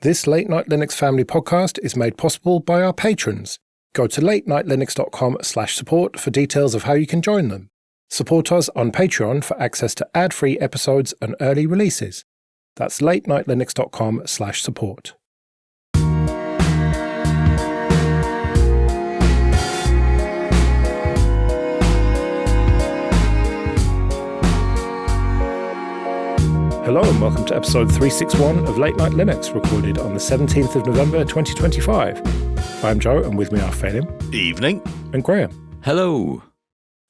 This Late Night Linux Family podcast is made possible by our patrons. Go to latenightlinux.com/support for details of how you can join them. Support us on Patreon for access to ad-free episodes and early releases. That's latenightlinux.com/support. Hello and welcome to episode 361 of Late Night Linux, recorded on the 17th of November 2025. I'm Joe, and with me are Phelim. Evening. And Graham. Hello.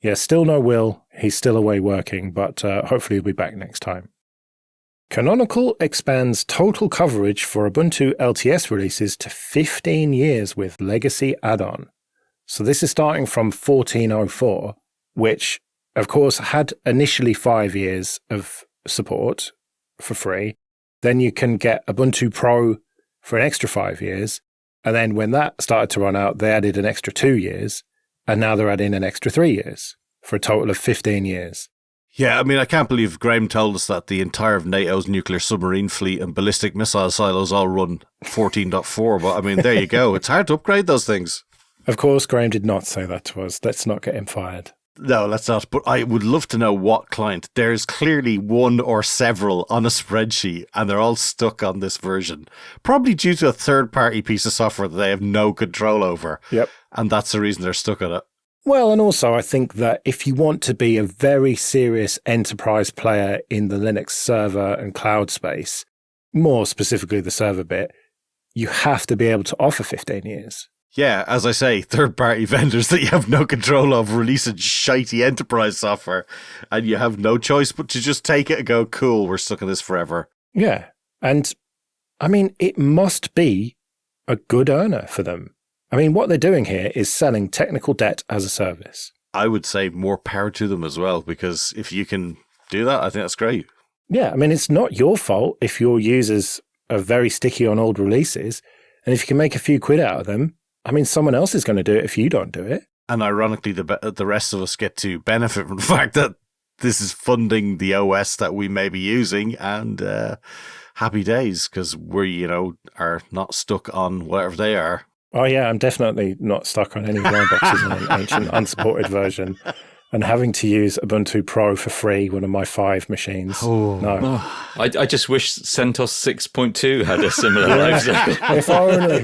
Yeah, still no Will. He's still away working, but hopefully he'll be back next time. Canonical expands total coverage for Ubuntu LTS releases to 15 years with legacy add-on. So this is starting from 1404, which, of course, had initially 5 years of support for free. Then you can get Ubuntu Pro for an extra 5 years. And then when that started to run out, they added an extra 2 years. And now they're adding an extra 3 years for a total of 15 years. Yeah, I mean, I can't believe Graham told us that the entire of NATO's nuclear submarine fleet and ballistic missile silos all run 14.4. But I mean, there you go. It's hard to upgrade those things. Of course, Graham did not say that to us. Let's not get him fired. No, let's not. But I would love to know what client. There's clearly one or several on a spreadsheet, and they're all stuck on this version. Probably due to a third-party piece of software that they have no control over. Yep. And that's the reason they're stuck on it. Well, and also I think that if you want to be a very serious enterprise player in the Linux server and cloud space, more specifically the server bit, you have to be able to offer 15 years. Yeah, as I say, third-party vendors that you have no control of releasing shitey enterprise software, and you have no choice but to just take it and go, cool, we're stuck in this forever. Yeah, and I mean, it must be a good earner for them. I mean, what they're doing here is selling technical debt as a service. I would say more power to them as well, because if you can do that, I think that's great. Yeah, I mean, it's not your fault if your users are very sticky on old releases, and if you can make a few quid out of them, I mean, someone else is going to do it if you don't do it. And ironically, the rest of us get to benefit from the fact that this is funding the OS that we may be using, and happy days, because we, are not stuck on whatever they are. Oh yeah, I'm definitely not stuck on any of my boxes in an ancient unsupported version. And having to use Ubuntu Pro for free, one of my 5 machines. Oh. No. Oh, I just wish CentOS 6.2 had a similar life cycle.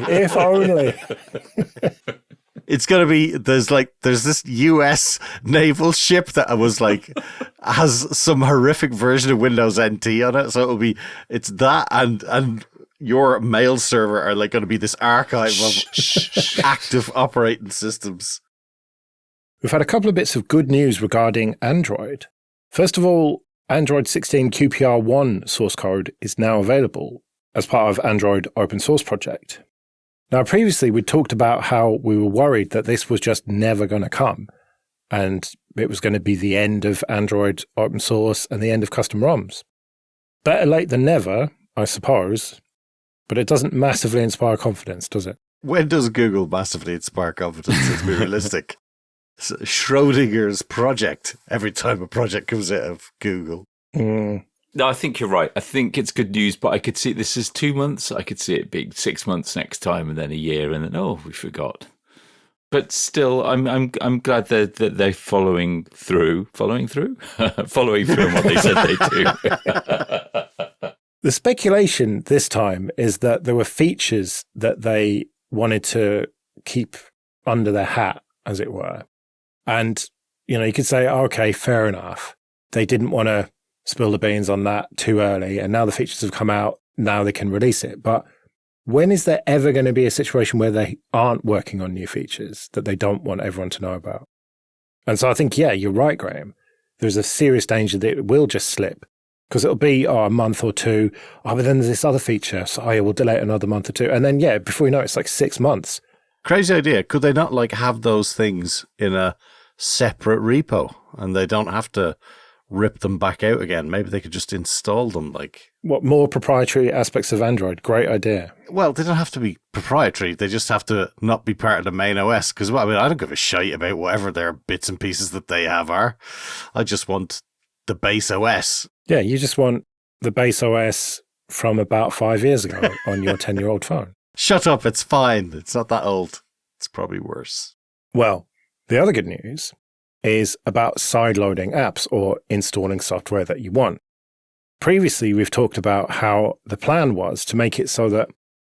If only. It's going to be, there's this US naval ship that has some horrific version of Windows NT on it. So it's that and your mail server are going to be this archive of active operating systems. We've had a couple of bits of good news regarding Android. First of all, Android 16 QPR1 source code is now available as part of Android open source project. Now, previously we talked about how we were worried that this was just never going to come, and it was going to be the end of Android open source and the end of custom ROMs. Better late than never, I suppose, but it doesn't massively inspire confidence, does it? When does Google massively inspire confidence? Let's be realistic. Schrodinger's project every time a project comes out of Google. No, I think you're right. I think it's good news, but I could see this is 2 months. I could see it being 6 months next time, and then a year, and then we forgot. But still, I'm glad that they're following through on what they said they do. The speculation this time is that there were features that they wanted to keep under their hat, as it were. And, you could say, okay, fair enough. They didn't want to spill the beans on that too early. And now the features have come out. Now they can release it. But when is there ever going to be a situation where they aren't working on new features that they don't want everyone to know about? And so I think, yeah, you're right, Graham. There's a serious danger that it will just slip because it'll be a month or two. But then there's this other feature. So we'll delay it another month or two. And then, yeah, before you know it, it's 6 months. Crazy idea. Could they not have those things in a separate repo and they don't have to rip them back out again? Maybe they could just install them What, more proprietary aspects of Android? Great idea. Well, they don't have to be proprietary. They just have to not be part of the main OS. Because, I don't give a shite about whatever their bits and pieces that they have are. I just want the base OS. Yeah, you just want the base OS from about 5 years ago on your 10-year-old phone. Shut up, it's fine. It's not that old. It's probably worse. Well, the other good news is about sideloading apps or installing software that you want. Previously, we've talked about how the plan was to make it so that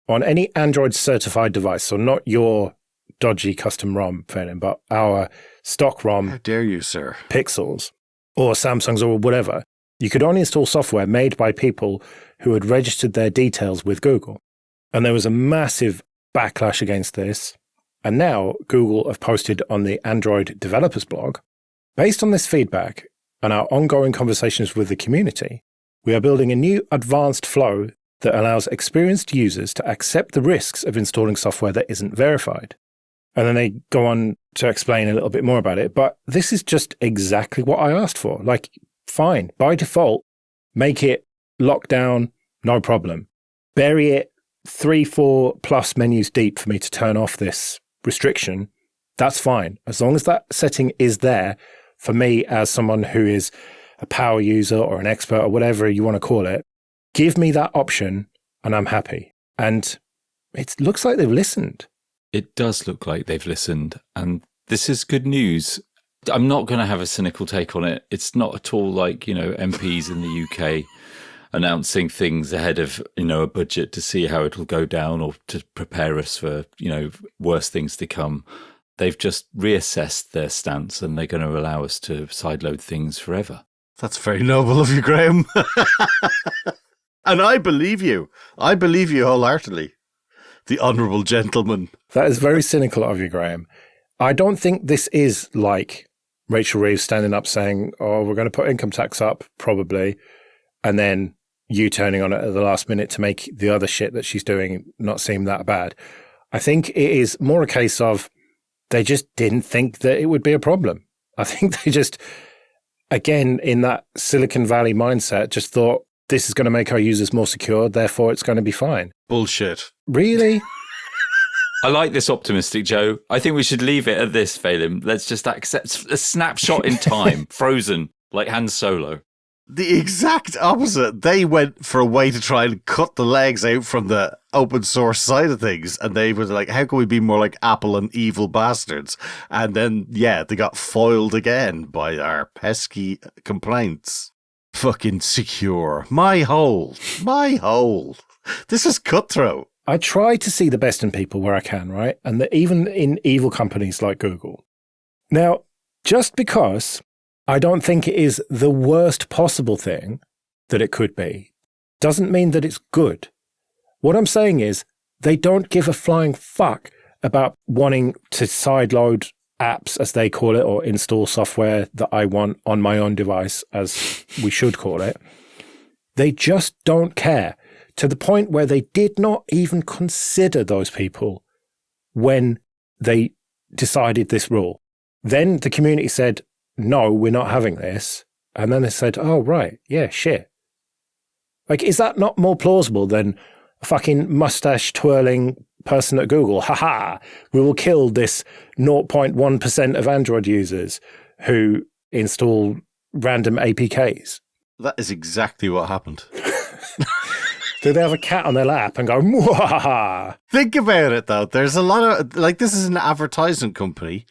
on any Android certified device, so not your dodgy custom ROM, Phelan, but our stock ROM. How dare you, sir? Pixels or Samsungs or whatever, you could only install software made by people who had registered their details with Google. And there was a massive backlash against this. And now Google have posted on the Android developers blog, based on this feedback and our ongoing conversations with the community, we are building a new advanced flow that allows experienced users to accept the risks of installing software that isn't verified. And then they go on to explain a little bit more about it. But this is just exactly what I asked for. Like, fine, by default, make it lockdown, no problem. Bury it 3-4 plus menus deep for me to turn off this restriction. That's fine. As long as that setting is there for me as someone who is a power user or an expert or whatever you want to call it, give me that option and I'm happy. And it looks like they've listened. It does look like they've listened. And this is good news. I'm not going to have a cynical take on it. It's not at all like, MPs in the UK announcing things ahead of, a budget to see how it'll go down or to prepare us for, worse things to come. They've just reassessed their stance and they're going to allow us to sideload things forever. That's very noble of you, Graham. And I believe you. I believe you wholeheartedly. The honourable gentleman. That is very cynical of you, Graham. I don't think this is like Rachel Reeves standing up saying, oh, we're going to put income tax up, probably, and then you turning on it at the last minute to make the other shit that she's doing not seem that bad. I think it is more a case of they just didn't think that it would be a problem. I think they just, again, in that Silicon Valley mindset, just thought this is going to make our users more secure, therefore it's going to be fine. Bullshit. Really? I like this optimistic, Joe. I think we should leave it at this, Phelim. Let's just accept a snapshot in time, frozen, like Han Solo. The exact opposite. They went for a way to try and cut the legs out from the open source side of things. And they were like, how can we be more like Apple and evil bastards? And then, they got foiled again by our pesky complaints. Fucking secure. My hole. This is cutthroat. I try to see the best in people where I can, right? And even in evil companies like Google. Now, just because I don't think it is the worst possible thing that it could be, doesn't mean that it's good. What I'm saying is they don't give a flying fuck about wanting to sideload apps, as they call it, or install software that I want on my own device, as we should call it. They just don't care, to the point where they did not even consider those people when they decided this rule. Then the community said, no, we're not having this. And then they said, oh, right, yeah, shit. Like, is that not more plausible than a fucking mustache twirling person at Google? Haha, we will kill this 0.1% of Android users who install random APKs. That is exactly what happened. Do they have a cat on their lap and go, Mwahaha? Think about it, though. There's a lot of, this is an advertising company.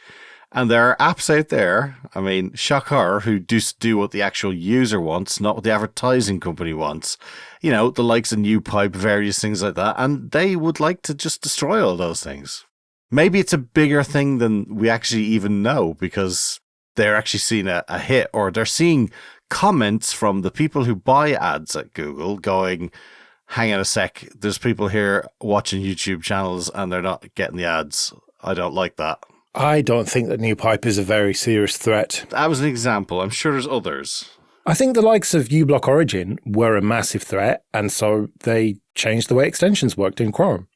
And there are apps out there, I mean, shock horror, who just do what the actual user wants, not what the advertising company wants. The likes of NewPipe, various things like that. And they would like to just destroy all those things. Maybe it's a bigger thing than we actually even know, because they're actually seeing a hit, or they're seeing comments from the people who buy ads at Google going, hang on a sec, there's people here watching YouTube channels and they're not getting the ads. I don't like that. I don't think that NewPipe is a very serious threat. That was an example. I'm sure there's others. I think the likes of uBlock Origin were a massive threat, and so they changed the way extensions worked in Chrome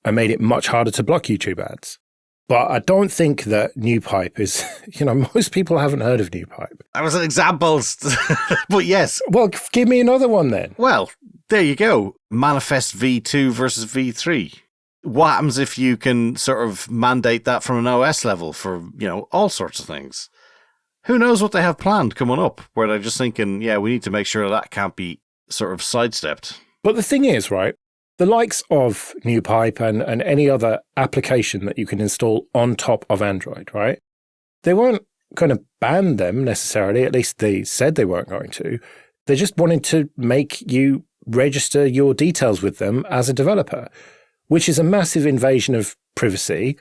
and made it much harder to block YouTube ads. But I don't think that NewPipe is, most people haven't heard of NewPipe. That was an example, but yes. Well, give me another one then. Well, there you go. Manifest V2 versus V3. What happens if you can sort of mandate that from an OS level for, all sorts of things? Who knows what they have planned coming up, where they're just thinking, we need to make sure that can't be sort of sidestepped. But the thing is, right, the likes of NewPipe and any other application that you can install on top of Android, right, they weren't going to ban them necessarily, at least they said they weren't going to. They just wanted to make you register your details with them as a developer, which is a massive invasion of privacy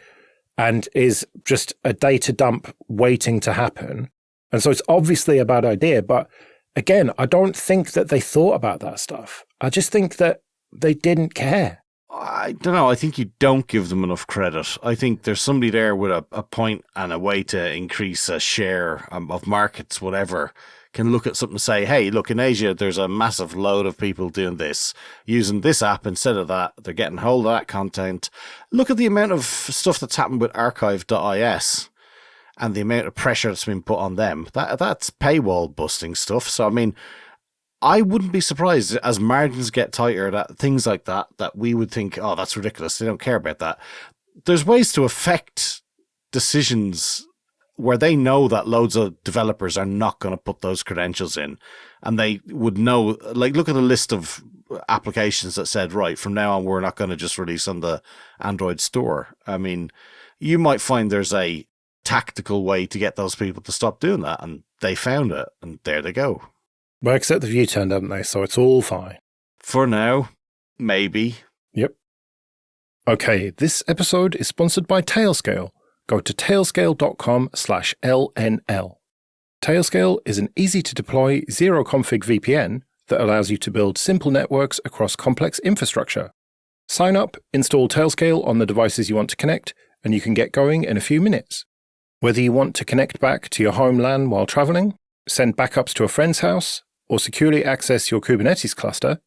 and is just a data dump waiting to happen. And so it's obviously a bad idea. But again, I don't think that they thought about that stuff. I just think that they didn't care. I don't know. I think you don't give them enough credit. I think there's somebody there with a point and a way to increase a share of markets, whatever, can look at something and say, hey, look, in Asia, there's a massive load of people doing this, using this app instead of that. They're getting hold of that content. Look at the amount of stuff that's happened with archive.is and the amount of pressure that's been put on them. That's paywall busting stuff. So, I mean, I wouldn't be surprised as margins get tighter that things like that we would think, oh, that's ridiculous. They don't care about that. There's ways to affect decisions where they know that loads of developers are not going to put those credentials in, and they would know, like, look at the list of applications that said, right, from now on, we're not going to just release on the Android store. I mean, you might find there's a tactical way to get those people to stop doing that, and they found it, and there they go. Well, except the view turned, haven't they? So it's all fine. For now, maybe. Yep. Okay, this episode is sponsored by Tailscale. Go to tailscale.com/LNL. Tailscale is an easy-to-deploy, zero-config VPN that allows you to build simple networks across complex infrastructure. Sign up, install Tailscale on the devices you want to connect, and you can get going in a few minutes. Whether you want to connect back to your home LAN while traveling, send backups to a friend's house, or securely access your Kubernetes cluster,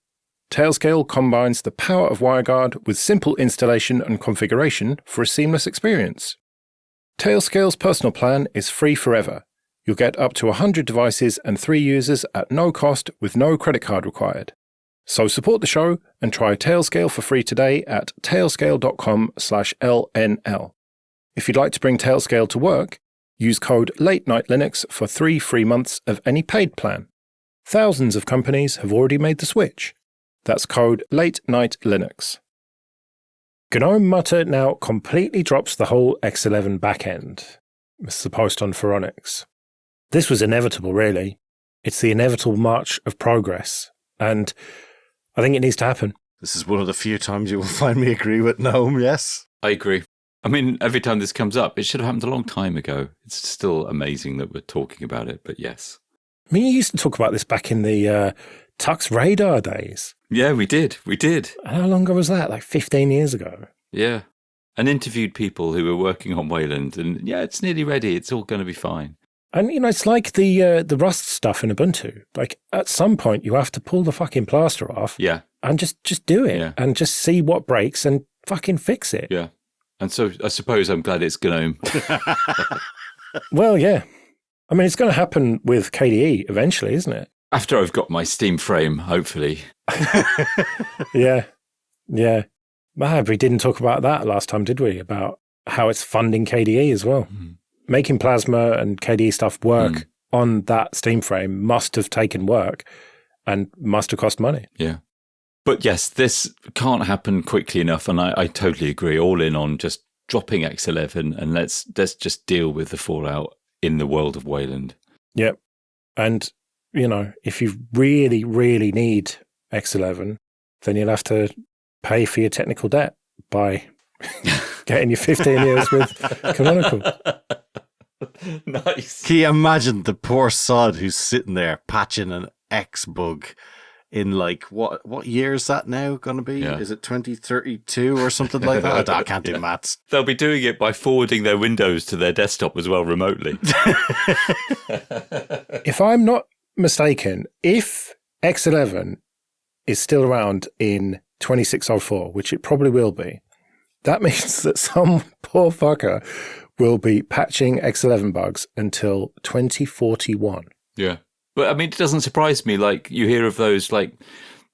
Tailscale combines the power of WireGuard with simple installation and configuration for a seamless experience. Tailscale's personal plan is free forever. You'll get up to 100 devices and 3 users at no cost with no credit card required. So support the show and try Tailscale for free today at tailscale.com/LNL. If you'd like to bring Tailscale to work, use code LATENIGHTLINUX for 3 free months of any paid plan. Thousands of companies have already made the switch. That's code LATENIGHTLINUX. Gnome Mutter now completely drops the whole X11 backend. This is the post on Phoronix. This was inevitable, really. It's the inevitable march of progress, and I think it needs to happen. This is one of the few times you will find me agree with Gnome, yes? I agree. I mean, every time this comes up, it should have happened a long time ago. It's still amazing that we're talking about it, but yes. I mean, you used to talk about this back in the Tux Radar days. Yeah, we did. How long ago was that? Like 15 years ago? Yeah. And interviewed people who were working on Wayland, and yeah, it's nearly ready. It's all going to be fine. And, you know, it's like the Rust stuff in Ubuntu. Like, at some point, you have to pull the fucking plaster off. Yeah. And just do it. And just see what breaks and fucking fix it. Yeah. And so I suppose I'm glad it's Gnome. Well, yeah. I mean, it's going to happen with KDE eventually, isn't it? After I've got my Steam frame, hopefully. Yeah. We didn't talk about that last time, did we? About how it's funding KDE as well. Mm. Making Plasma and KDE stuff work on that Steam frame must have taken work and must have cost money. Yeah. But yes, this can't happen quickly enough, and I totally agree. All in on just dropping X11 and let's just deal with the fallout in the world of Wayland. Yep. And, you know, if you really, really need X11, then you'll have to pay for your technical debt by getting your 15 years with Canonical. Nice. Can you imagine the poor sod who's sitting there patching an X bug in like, what year is that now going to be? Yeah. Is it 2032 or something like that? I can't do maths. They'll be doing it by forwarding their Windows to their desktop as well remotely. If I'm not mistaken, if X11 is still around in 2604, which it probably will be, that means that some poor fucker will be patching X11 bugs until 2041. Yeah. But I mean, it doesn't surprise me. Like, you hear of those, like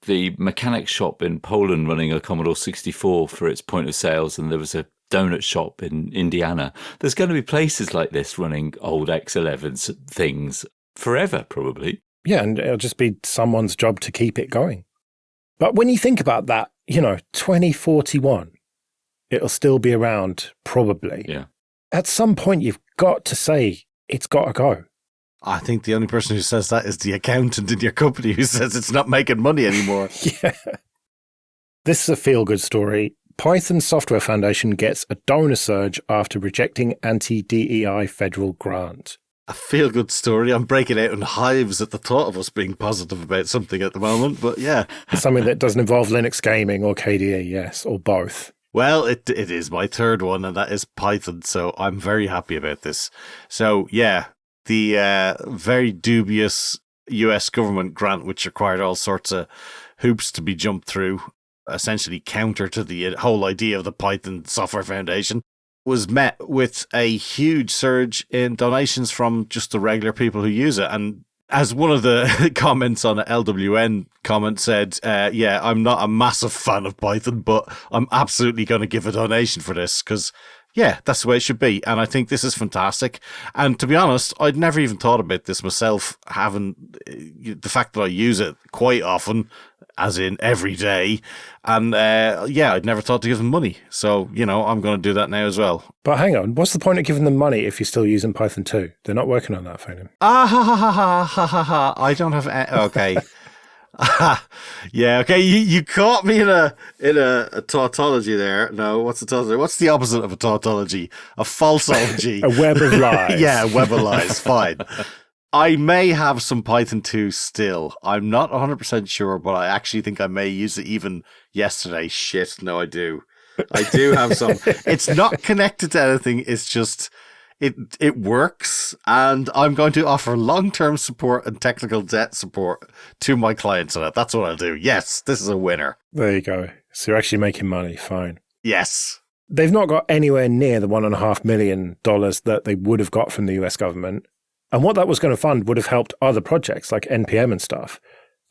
the mechanic shop in Poland running a Commodore 64 for its point of sales, and there was a donut shop in Indiana. There's going to be places like this running old X11 things forever, probably. Yeah, and it'll just be someone's job to keep it going. But when you think about that, 2041, it'll still be around, probably. Yeah. At some point, you've got to say it's got to go. I think the only person who says that is the accountant in your company who says it's not making money anymore. Yeah. This is a feel-good story. Python Software Foundation gets a donor surge after rejecting anti-DEI federal grant. A feel-good story. I'm breaking out in hives at the thought of us being positive about something at the moment, but yeah. Something that doesn't involve Linux gaming or KDE, yes, or both. Well, it is my third one, and that is Python, so I'm very happy about this. So, yeah, the very dubious US government grant, which required all sorts of hoops to be jumped through, essentially counter to the whole idea of the Python Software Foundation, was met with a huge surge in donations from just the regular people who use it. And as one of the comments on an LWN comment said, yeah, I'm not a massive fan of Python, but I'm absolutely going to give a donation for this because, yeah, that's the way it should be. And I think this is fantastic. And to be honest, I'd never even thought about this myself, having the fact that I use it quite often, as in every day. And yeah, I'd never thought to give them money. So, I'm going to do that now as well. But hang on, what's the point of giving them money if you're still using Python 2? They're not working on that for him. I don't have... Okay. Yeah, okay, you caught me in a tautology there. No, what's a tautology? What's the opposite of a tautology? A falsology. A web of lies. Yeah, web of lies, fine. I may have some Python 2 still. I'm not 100% sure, but I actually think I may use it even yesterday. Shit, no, I do. I do have some. It's not connected to anything. It's just, it works. And I'm going to offer long-term support and technical debt support to my clients on it. That's what I'll do. Yes, this is a winner. There you go. So you're actually making money. Fine. Yes. They've not got anywhere near the $1.5 million that they would have got from the US government. And what that was going to fund would have helped other projects like NPM and stuff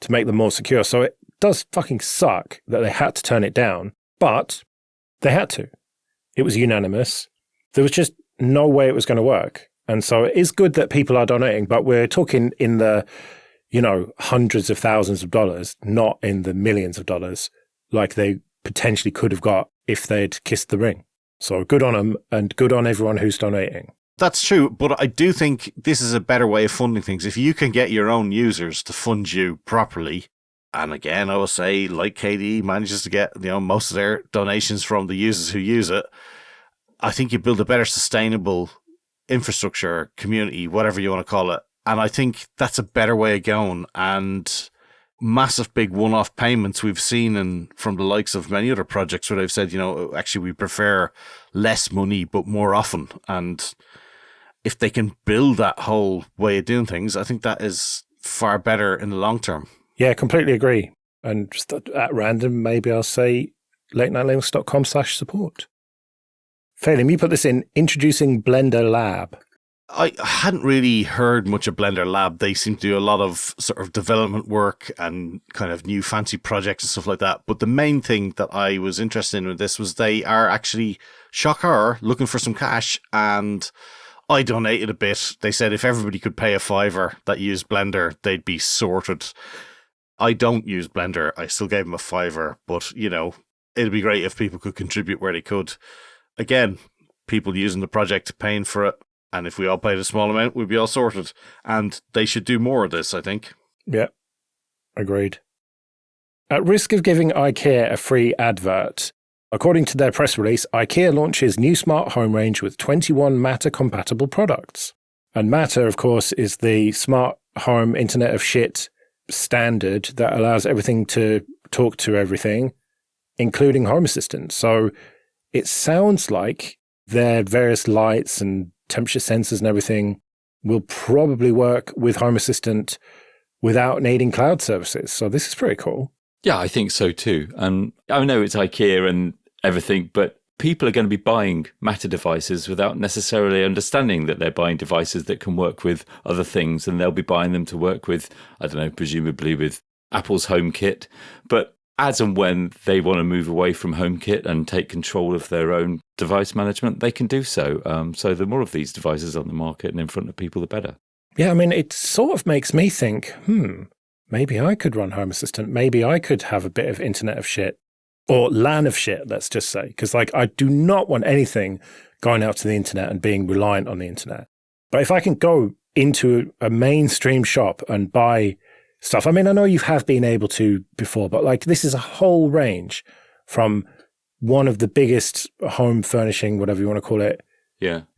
to make them more secure. So it does fucking suck that they had to turn it down, but they had to. It was unanimous. There was just no way it was going to work. And so it is good that people are donating, but we're talking in the, hundreds of thousands of dollars, not in the millions of dollars like they potentially could have got if they'd kissed the ring. So good on them and good on everyone who's donating. That's true, but I do think this is a better way of funding things. If you can get your own users to fund you properly, and again, I will say, like KDE manages to get most of their donations from the users who use it, I think you build a better sustainable infrastructure, community, whatever you want to call it. And I think that's a better way of going. And massive big one-off payments we've seen from the likes of many other projects where they've said, actually we prefer less money but more often. And if they can build that whole way of doing things, I think that is far better in the long term. Yeah, completely agree. And just at random, maybe I'll say latenightlinux.com/support. Phelim, you put this in introducing Blender Lab. I hadn't really heard much of Blender Lab. They seem to do a lot of sort of development work and kind of new fancy projects and stuff like that. But the main thing that I was interested in with this was they are actually, shocker, looking for some cash, and I donated a bit. They said if everybody could pay a $5 that used Blender, they'd be sorted. I don't use Blender. I still gave them a $5, but, it'd be great if people could contribute where they could. Again, people using the project, paying for it. And if we all paid a small amount, we'd be all sorted. And they should do more of this, I think. Yeah, agreed. At risk of giving IKEA a free advert, according to their press release, IKEA launches new smart home range with 21 Matter-compatible products. And Matter, of course, is the smart home Internet of Shit standard that allows everything to talk to everything, including Home Assistant. So it sounds like their various lights and temperature sensors and everything will probably work with Home Assistant without needing cloud services. So this is pretty cool. Yeah, I think so too. And I know it's IKEA and everything, but people are going to be buying Matter devices without necessarily understanding that they're buying devices that can work with other things, and they'll be buying them to work with, I don't know, presumably with Apple's HomeKit. But as and when they want to move away from HomeKit and take control of their own device management, they can do so. So the more of these devices on the market and in front of people, the better. Yeah, I mean, it sort of makes me think, maybe I could run Home Assistant. Maybe I could have a bit of Internet of Shit or LAN of shit, let's just say. Because like, I do not want anything going out to the internet and being reliant on the internet. But if I can go into a mainstream shop and buy stuff, I mean, I know you have been able to before, but like this is a whole range from one of the biggest home furnishing, whatever you want to call it,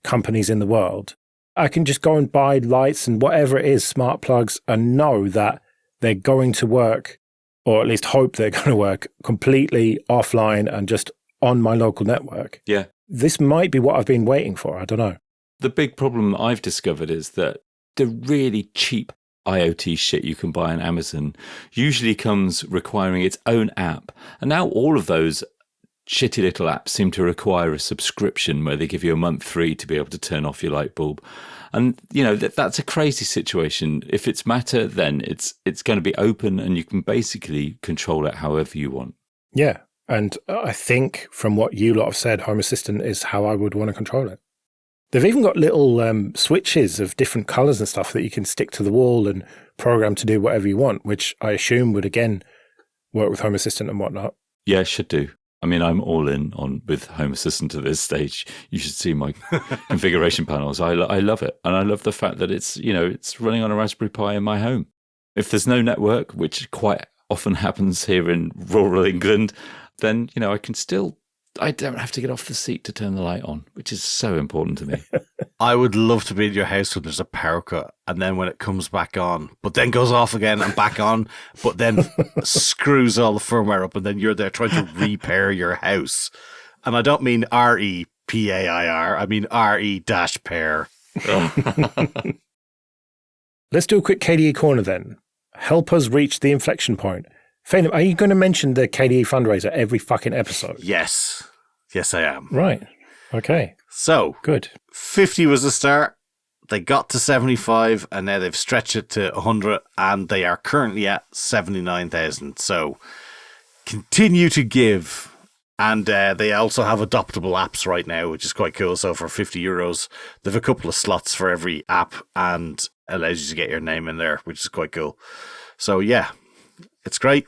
companies in the world. I can just go and buy lights and whatever it is, smart plugs, and know that they're going to work, or at least hope they're going to work completely offline and just on my local network. Yeah. This might be what I've been waiting for. I don't know. The big problem I've discovered is that the really cheap IoT shit you can buy on Amazon usually comes requiring its own app. And now all of those shitty little apps seem to require a subscription where they give you a month free to be able to turn off your light bulb. And, you know, that's a crazy situation. If it's Matter, then it's going to be open and you can basically control it however you want. Yeah. And I think from what you lot have said, Home Assistant is how I would want to control it. They've even got little switches of different colors and stuff that you can stick to the wall and program to do whatever you want, which I assume would, again, work with Home Assistant and whatnot. Yeah, it should do. I mean, I'm all in on with Home Assistant at this stage. You should see my configuration panels. I love it. And I love the fact that it's running on a Raspberry Pi in my home. If there's no network, which quite often happens here in rural England, then, I don't have to get off the seat to turn the light on, which is so important to me. I would love to be in your house when there's a power cut and then when it comes back on, but then goes off again and back on, but then screws all the firmware up and then you're there trying to repair your house. And I don't mean REPAIR, I mean RE-pair. Let's do a quick KDE corner then. Help us reach the inflection point. Phenom, are you going to mention the KDE fundraiser every fucking episode? Yes. Yes, I am. Right. Okay. So, good. 50 was the start. They got to 75 and now they've stretched it to 100 and they are currently at 79,000. So, continue to give. And they also have adoptable apps right now, which is quite cool. So, for €50, they have a couple of slots for every app and allows you to get your name in there, which is quite cool. So, yeah, it's great.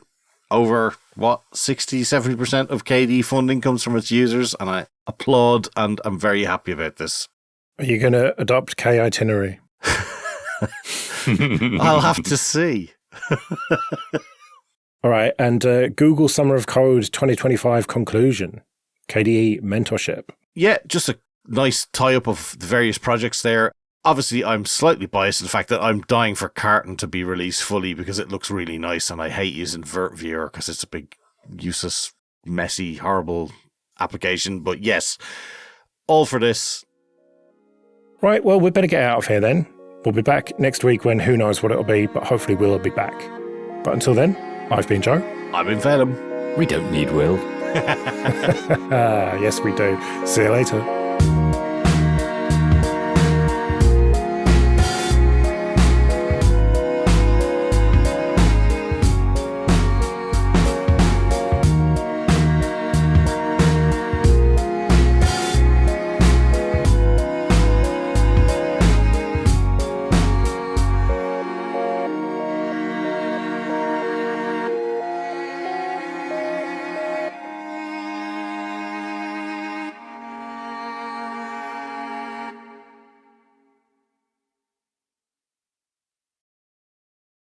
Over, 60-70% of KDE funding comes from its users, and I applaud, and I'm very happy about this. Are you going to adopt K Itinerary? I'll have to see. All right, and Google Summer of Code 2025 conclusion, KDE mentorship. Yeah, just a nice tie-up of the various projects there. Obviously, I'm slightly biased in the fact that I'm dying for Carton to be released fully because it looks really nice and I hate using VertViewer because it's a big, useless, messy, horrible application. But yes, all for this. Right, well, we better get out of here then. We'll be back next week when who knows what it'll be, but hopefully we'll be back. But until then, I've been Joe. I've been Phenom. We don't need Will. Yes, we do. See you later.